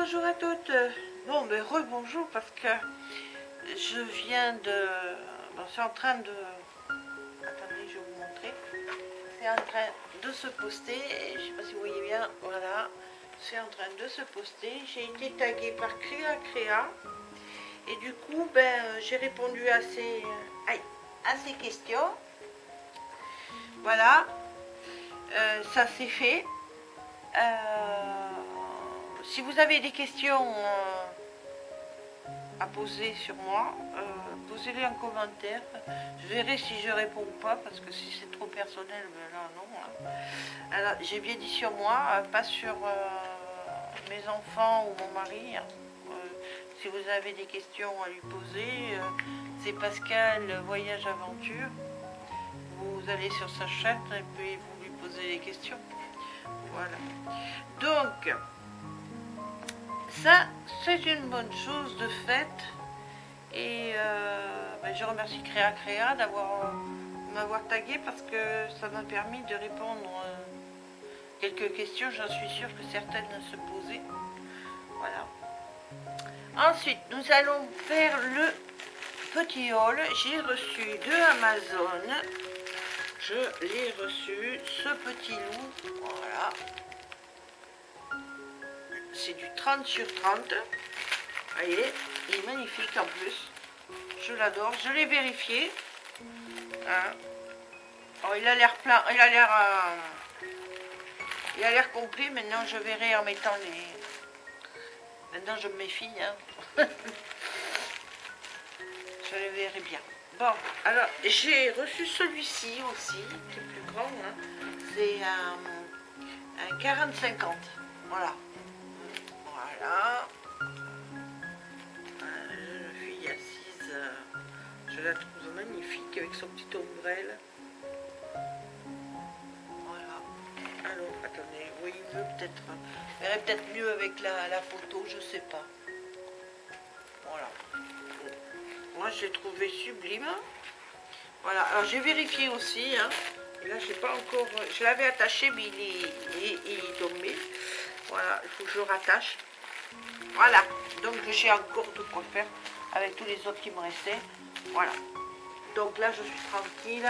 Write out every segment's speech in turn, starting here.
bonjour à toutes. Bon, ben rebonjour parce que je viens de... Bon, c'est en train de... Attendez, je vais vous montrer. C'est en train de se poster. Je sais pas si vous voyez bien. Voilà. C'est en train de se poster. J'ai été taguée par Créa. Et du coup, ben, j'ai répondu à ces questions. Voilà. Ça c'est fait. Si vous avez des questions à poser sur moi, posez-les en commentaire. Je verrai si je réponds ou pas, parce que si c'est trop personnel, ben là non. Hein. Alors j'ai bien dit sur moi, pas sur mes enfants ou mon mari. Hein. Si vous avez des questions à lui poser, c'est Pascal Voyage Aventure. Vous allez sur sa chaîne et puis vous lui posez les questions. Voilà. Donc, ça, c'est une bonne chose de fait. Et ben, je remercie Créa m'avoir tagué parce que ça m'a permis de répondre quelques questions. J'en suis sûre que certaines se posaient. Voilà. Ensuite, nous allons faire le petit haul. J'ai reçu de Amazon. Je l'ai reçu, ce petit loup. Voilà. C'est du 30 sur 30. Vous voyez, il est magnifique en plus. Je l'adore. Je l'ai vérifié. Hein. Oh, il a l'air plein. Il a l'air complet. Maintenant, je verrai en mettant les... Maintenant, je me méfie. Hein. Je le verrai bien. Bon, alors, j'ai reçu celui-ci aussi, qui est plus grand. Hein. C'est un 40-50. Voilà. Voilà. La jeune fille assise, je la trouve magnifique avec son petit ombrelle. Voilà. Alors, attendez, oui, mieux peut-être. Verrait peut-être mieux avec la photo, je sais pas. Voilà. Moi, j'ai trouvé sublime. Voilà. Alors, j'ai vérifié aussi. Hein. Et là, j'ai pas encore. Je l'avais attaché, mais il est tombé. Voilà, il faut que je le rattache. Voilà, donc j'ai encore de quoi faire avec tous les autres qui me restaient. Voilà, donc là je suis tranquille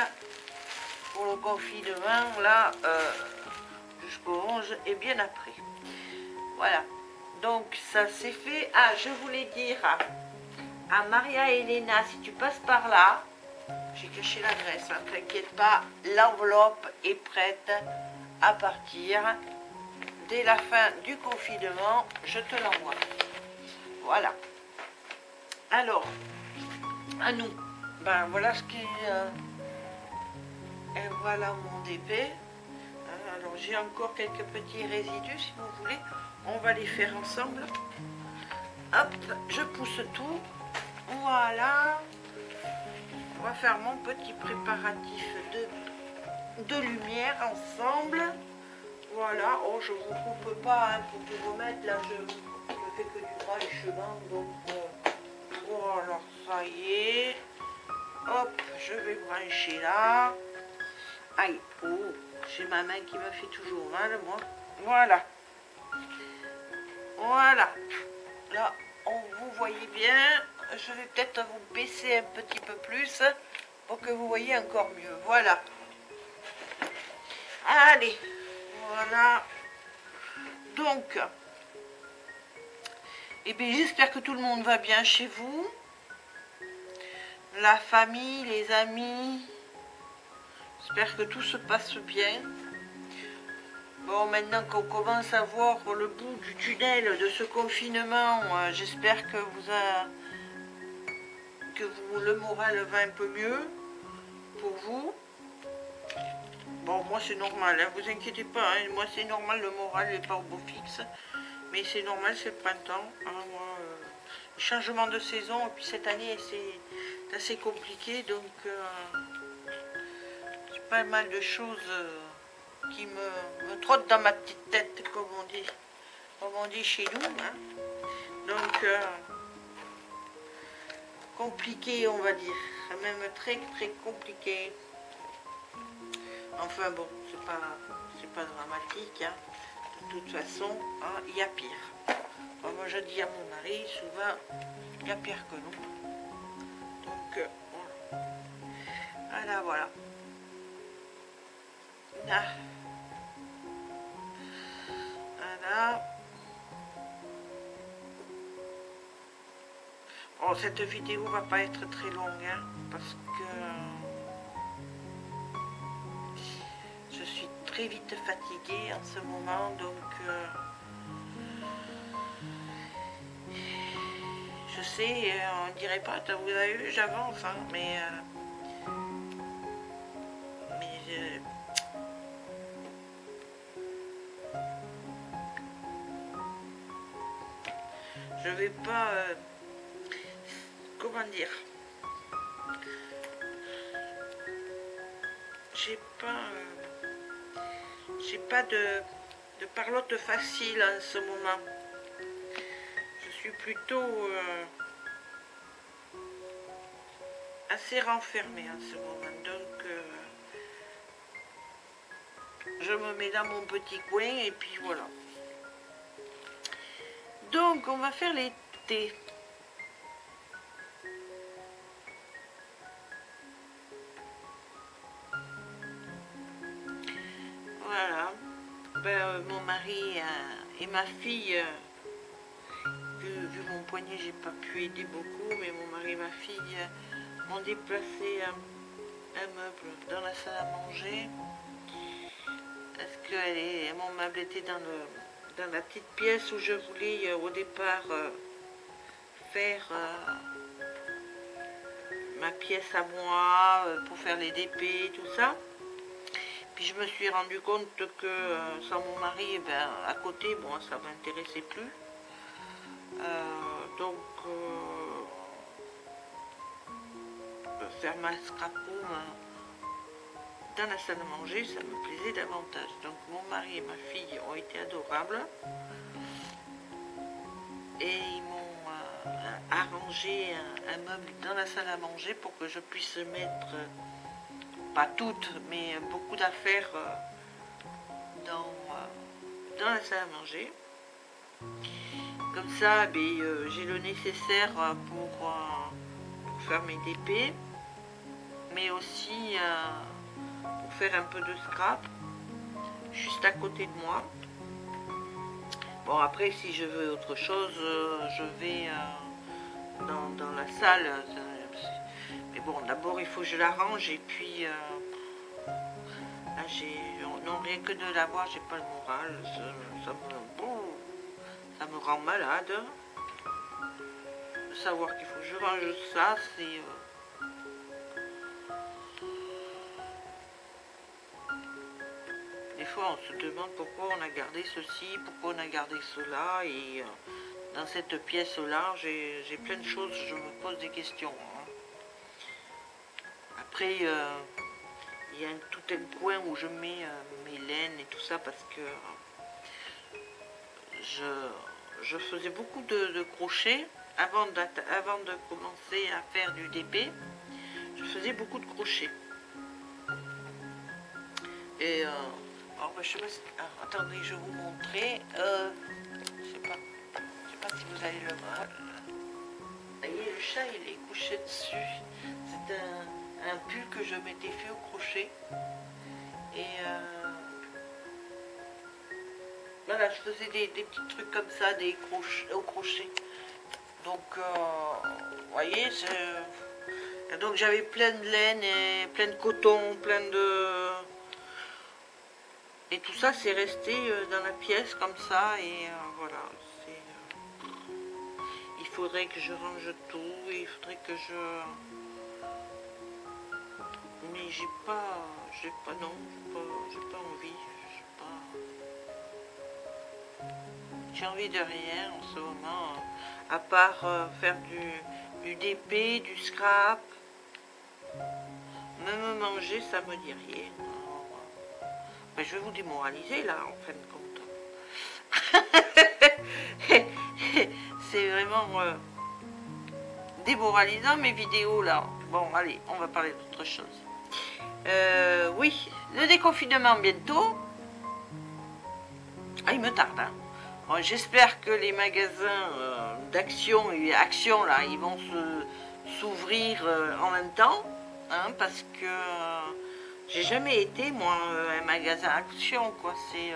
pour le confinement, là, jusqu'au 11 et bien après. Voilà, donc ça c'est fait. Ah, je voulais dire à Maria et Elena, si tu passes par là, j'ai caché l'adresse, ne t'inquiète pas, l'enveloppe est prête à partir. Dès la fin du confinement, je te l'envoie. Voilà. Alors, à nous. Ben voilà ce qui est. Et voilà mon DP. Alors j'ai encore quelques petits résidus si vous voulez. On va les faire ensemble. Hop, je pousse tout. Voilà. On va faire mon petit préparatif de lumière ensemble. Voilà. Oh, je vous coupe pas hein, pour tout remettre. Là, je fais que du droit les chemins. Donc, voilà, ça y est. Hop, je vais brancher là. Aïe, oh, j'ai ma main qui me fait toujours mal, moi. Voilà. Voilà. Là, vous voyez bien. Je vais peut-être vous baisser un petit peu plus pour que vous voyez encore mieux. Voilà. Allez. Voilà. Donc, eh bien, j'espère que tout le monde va bien chez vous. La famille, les amis. J'espère que tout se passe bien. Bon, maintenant qu'on commence à voir le bout du tunnel de ce confinement, j'espère que le moral va un peu mieux pour vous. Bon, moi c'est normal, hein, vous inquiétez pas, hein, moi c'est normal, le moral n'est pas au beau fixe. Mais c'est normal, c'est le printemps. Hein, moi, changement de saison, et puis cette année c'est assez compliqué, donc c'est pas mal de choses qui me trottent dans ma petite tête, comme on dit chez nous. Hein. Donc, compliqué, on va dire. Même très très compliqué. Enfin bon, c'est pas dramatique. Hein. De toute façon, hein, il y a pire. Moi je dis à mon mari souvent, il y a pire que nous. Donc voilà. Voilà. Là. Voilà. Bon, cette vidéo va pas être très longue, hein, parce que je suis très vite fatiguée en ce moment, donc je sais, on dirait pas, vous avez vu, j'avance, hein, mais je vais pas, comment dire, j'ai pas de parlotte facile en ce moment. Je suis plutôt assez renfermée en ce moment, donc je me mets dans mon petit coin et puis voilà. Donc on va faire les thés. Voilà. Ben, mon mari et ma fille, vu mon poignet, j'ai pas pu aider beaucoup, mais mon mari et ma fille m'ont déplacé un meuble dans la salle à manger. Parce que mon meuble était dans la petite pièce où je voulais au départ faire ma pièce à moi pour faire les DP, tout ça. Puis je me suis rendu compte que sans mon mari, eh ben, à côté, bon, ça m'intéressait plus. Donc faire ma scrap room dans la salle à manger, ça me plaisait davantage. Donc mon mari et ma fille ont été adorables. Et ils m'ont arrangé un meuble dans la salle à manger pour que je puisse mettre, pas toutes, mais beaucoup d'affaires dans la salle à manger. Comme ça, ben, j'ai le nécessaire pour faire mes DP, mais aussi pour faire un peu de scrap, juste à côté de moi. Bon, après, si je veux autre chose, je vais dans la salle. Mais bon, d'abord, il faut que je la range. Et puis, là, non, rien que de la voir, j'ai pas le moral. Ça me rend malade. De savoir qu'il faut que je range ça, c'est... Des fois, on se demande pourquoi on a gardé ceci, pourquoi on a gardé cela. Et dans cette pièce-là, j'ai plein de choses, je me pose des questions. Hein. Après, il y a tout un coin où je mets mes laines et tout ça parce que je faisais beaucoup de crochets avant de commencer à faire du DP. Je faisais beaucoup de crochets. Et alors, je sais pas si, attendez, je vais vous montrer. Je sais pas si vous allez le voir. Vous voyez, le chat il est couché dessus. C'est un pull que je m'étais fait au crochet. Et voilà, je faisais des petits trucs comme ça, au crochet. Donc, vous voyez, donc j'avais plein de laine et plein de coton, plein de... Et tout ça, c'est resté dans la pièce comme ça. Et voilà, il faudrait que je range tout. Il faudrait que je... Mais j'ai pas envie. J'ai envie de rien en ce moment, à part faire du DP, du scrap. Même manger, ça me dit rien. Ben, je vais vous démoraliser là, en fin de compte. C'est vraiment démoralisant mes vidéos là. Bon, allez, on va parler d'autre chose. Oui, le déconfinement bientôt. Ah, il me tarde, hein. Bon, j'espère que les magasins d'action et action là, ils vont s'ouvrir en même temps, hein, parce que j'ai jamais été moi un magasin action quoi. C'est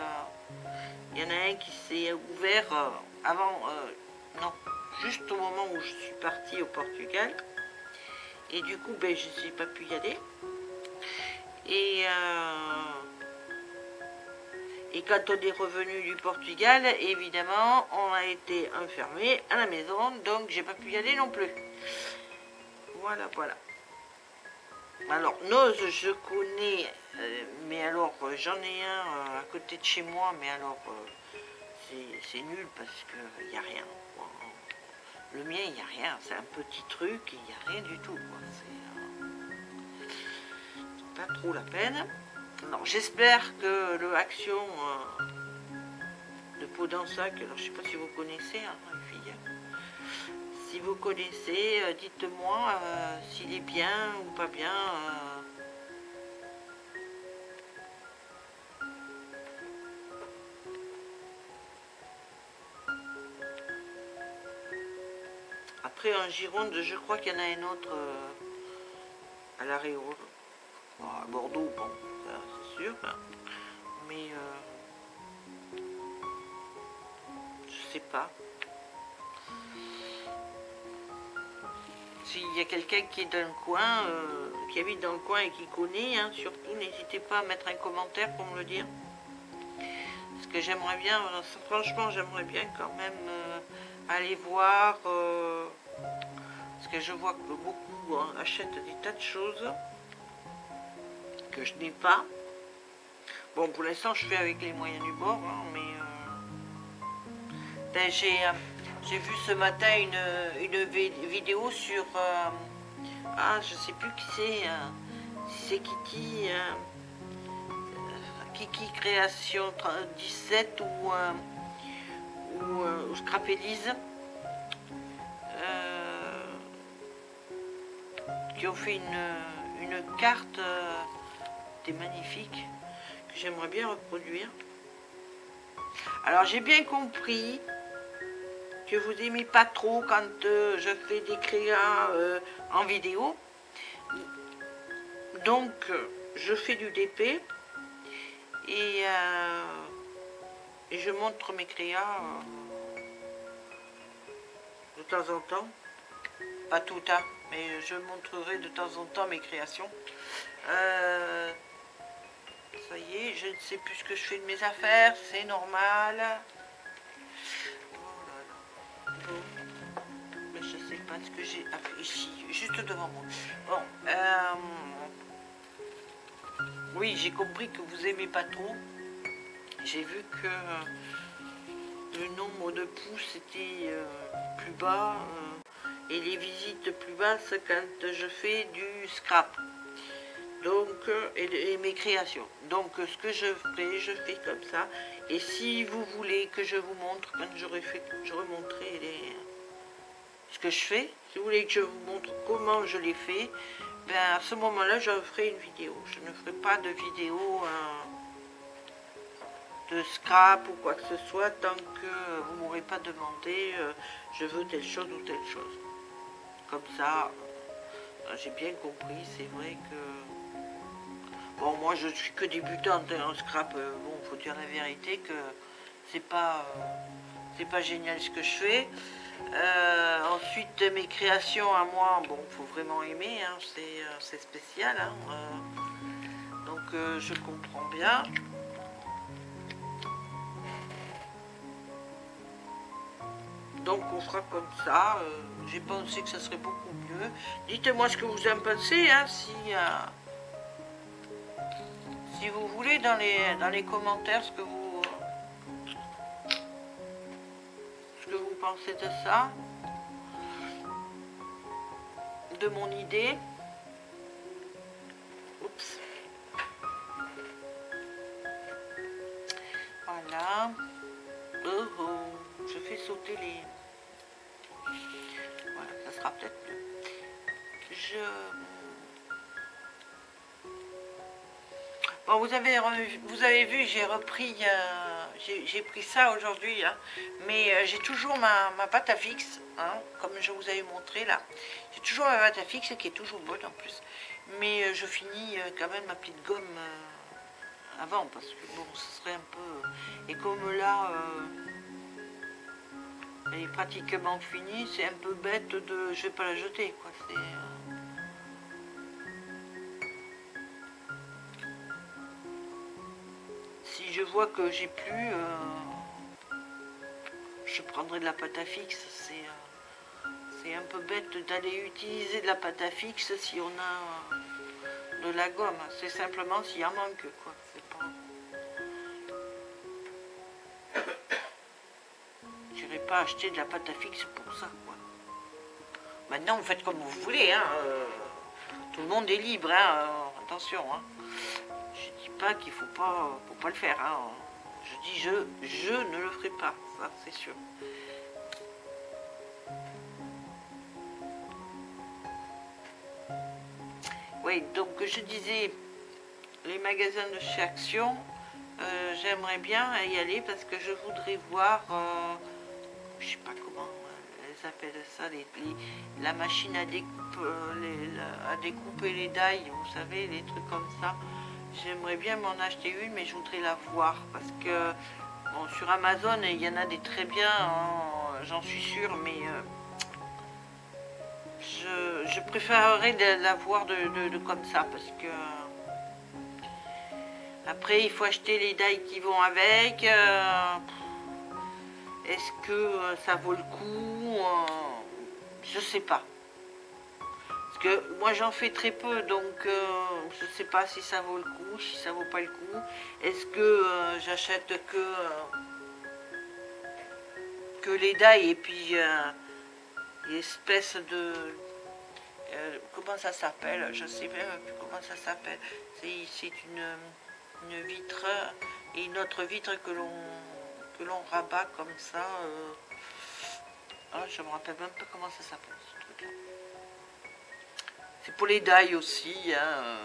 il y en a un qui s'est ouvert avant, non, juste au moment où je suis partie au Portugal. Et du coup, ben, je n'ai pas pu y aller. Et quand on est revenu du Portugal, évidemment, on a été enfermé à la maison, donc j'ai pas pu y aller non plus. Voilà, voilà. Alors, Noz, je connais, mais alors j'en ai un à côté de chez moi, mais alors c'est nul parce qu'il n'y a rien. Le mien, il n'y a rien, c'est un petit truc, il n'y a rien du tout. C'est pas trop la peine. Alors, j'espère que le Action de Podensac, alors je sais pas si vous connaissez, hein, les filles. Si vous connaissez, dites-moi s'il est bien ou pas bien. Après, en Gironde, je crois qu'il y en a un autre à La Réole. Bon, à Bordeaux, bon, c'est sûr. Hein. Mais je sais pas. S'il y a quelqu'un qui est dans le coin, qui habite dans le coin et qui connaît, hein, surtout n'hésitez pas à mettre un commentaire pour me le dire. Parce que j'aimerais bien, franchement j'aimerais bien quand même aller voir, parce que je vois que beaucoup achètent des tas de choses que je n'ai pas. Bon, pour l'instant je fais avec les moyens du bord, hein, mais j'ai vu ce matin une vidéo sur... ah, je sais plus qui c'est. Si c'est Kiki. Kiki Création 17 ou Scrapelise. Qui ont fait une carte des magnifiques que j'aimerais bien reproduire. Alors j'ai bien compris que vous n'aimez pas trop quand je fais des créas en vidéo. Donc je fais du DP et je montre mes créas de temps en temps. Pas tout, hein, mais je montrerai de temps en temps mes créations. Ça y est, je ne sais plus ce que je fais de mes affaires, c'est normal. Oh là là. Bon. Mais je sais pas ce que j'ai ici, juste devant moi. Bon, oui, j'ai compris que vous aimez pas trop. J'ai vu que le nombre de pouces était plus bas et les visites plus basses quand je fais du scrap. Donc, et mes créations. Donc, ce que je fais comme ça. Et si vous voulez que je vous montre, quand j'aurai montré ce que je fais, si vous voulez que je vous montre comment je l'ai fait, ben à ce moment-là, je ferai une vidéo. Je ne ferai pas de vidéo de scrap ou quoi que ce soit tant que vous ne m'aurez pas demandé je veux telle chose ou telle chose. Comme ça, j'ai bien compris, c'est vrai que... Bon, moi je suis que débutante en scrap, bon, faut dire la vérité que c'est pas génial ce que je fais. Ensuite, mes créations à moi, bon, faut vraiment aimer, hein, c'est spécial, hein, donc je comprends bien. Donc on fera comme ça, j'ai pensé que ça serait beaucoup mieux. Dites-moi ce que vous en pensez, hein, si vous voulez dans les commentaires ce que vous pensez de ça, de mon idée. Oups. Voilà. Oh oh, je fais sauter les... Voilà, ça sera peut-être mieux. Bon, vous avez vu, j'ai repris, j'ai pris ça aujourd'hui, hein, mais j'ai toujours ma pâte à fixe, hein, comme je vous avais montré là. J'ai toujours ma pâte à fixe qui est toujours bonne en plus. Mais je finis quand même ma petite gomme avant, parce que bon, ce serait un peu... et comme là, elle est pratiquement finie, c'est un peu bête de... Je vais pas la jeter, quoi. Si je vois que j'ai plus, je prendrai de la pâte à fixe. C'est un peu bête d'aller utiliser de la pâte à fixe si on a de la gomme. C'est simplement s'il en manque, quoi. C'est pas... J'irai pas acheter de la pâte à fixe pour ça, quoi. Maintenant, vous faites comme vous voulez, hein. Tout le monde est libre, hein. Attention, hein. Je dis pas qu'il faut pas le faire, hein. Je dis je ne le ferai pas, ça c'est sûr. Oui, donc je disais, les magasins de chez Action, j'aimerais bien y aller parce que je voudrais voir, je sais pas comment elles appellent ça, la machine à, à découper les dailles, vous savez, les trucs comme ça. J'aimerais bien m'en acheter une, mais je voudrais la voir parce que bon, sur Amazon, il y en a des très bien, hein, j'en suis sûre, mais je préférerais la voir de comme ça parce que après il faut acheter les dailles qui vont avec. Est-ce que ça vaut le coup? Je sais pas. Parce que moi j'en fais très peu, donc je sais pas si ça vaut le coup, si ça vaut pas le coup. Est-ce que j'achète que les dailles et puis espèce de... comment ça s'appelle? Je sais même plus comment ça s'appelle. C'est une vitre et une autre vitre que l'on rabat comme ça. Ah, je me rappelle même pas comment ça s'appelle ce truc-là. C'est pour les dailles aussi. Hein.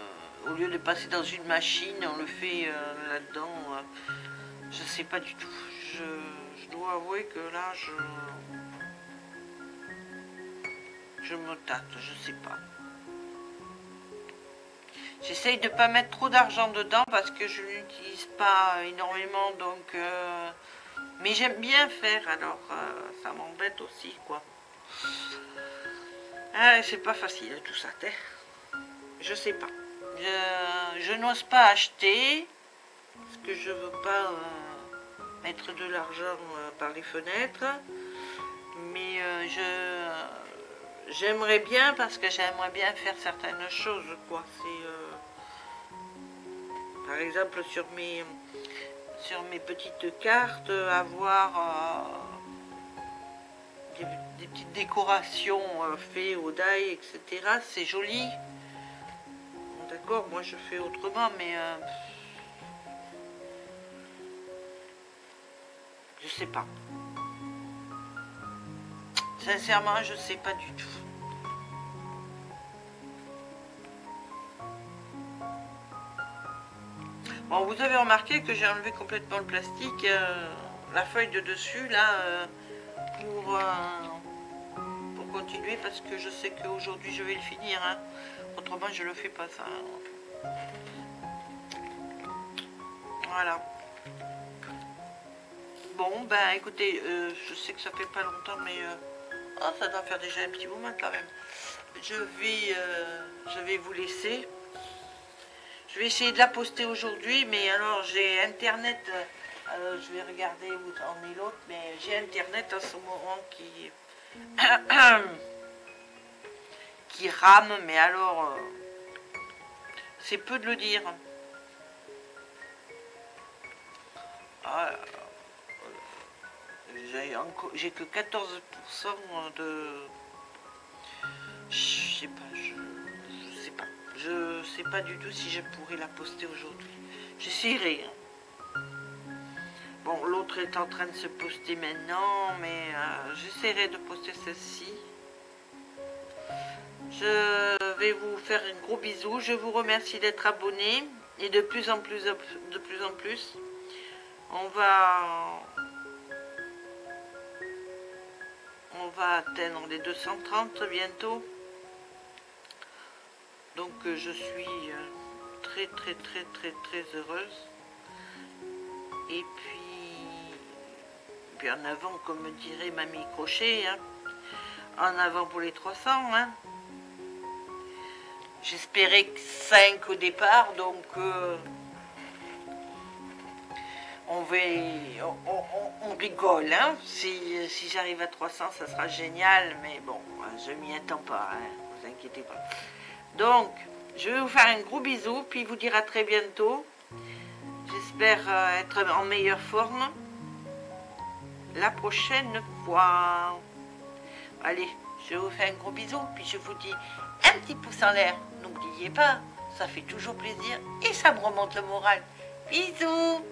Au lieu de passer dans une machine, on le fait là-dedans. Je sais pas du tout. Je dois avouer que là, je me tâte. Je sais pas. J'essaye de ne pas mettre trop d'argent dedans parce que je n'utilise pas énormément. Donc, mais j'aime bien faire. Alors, ça m'embête aussi, quoi. Ah, c'est pas facile tout ça. Je sais pas. Je n'ose pas acheter parce que je veux pas mettre de l'argent par les fenêtres. Mais j'aimerais bien parce que j'aimerais bien faire certaines choses, quoi. C'est par exemple sur mes petites cartes, avoir des petites décorations faites au die, etc. C'est joli. Bon, d'accord, moi je fais autrement, mais je sais pas. Sincèrement, je sais pas du tout. Bon, vous avez remarqué que j'ai enlevé complètement le plastique, la feuille de dessus, là, pour continuer, parce que je sais qu'aujourd'hui je vais le finir. Hein. Autrement, je le fais pas, ça. Voilà. Bon, ben écoutez, je sais que ça fait pas longtemps, mais oh, ça doit faire déjà un petit moment quand même. Je vais vous laisser. Je vais essayer de la poster aujourd'hui, mais alors j'ai internet, je vais regarder où en est l'autre, mais j'ai internet en ce moment qui rame, mais alors c'est peu de le dire. Ah, j'ai que 14% de... Je sais pas, je sais pas. Je sais pas du tout si je pourrais la poster aujourd'hui. J'essaierai. Hein. Bon, l'autre est en train de se poster maintenant, mais j'essaierai de poster celle-ci. Je vais vous faire un gros bisou. Je vous remercie d'être abonné. Et de plus en plus, on va atteindre les 230 bientôt. Donc je suis très heureuse. Et puis en avant, comme dirait Mamie Crochet, hein, en avant pour les 300. Hein. J'espérais 5 au départ, donc on rigole. Hein. Si j'arrive à 300, ça sera génial, mais bon, je m'y attends pas, hein, vous inquiétez pas. Donc, je vais vous faire un gros bisou, puis vous dire à très bientôt. J'espère être en meilleure forme la prochaine fois. Allez, je vous fais un gros bisou, puis je vous dis un petit pouce en l'air. N'oubliez pas, ça fait toujours plaisir et ça me remonte le moral. Bisous!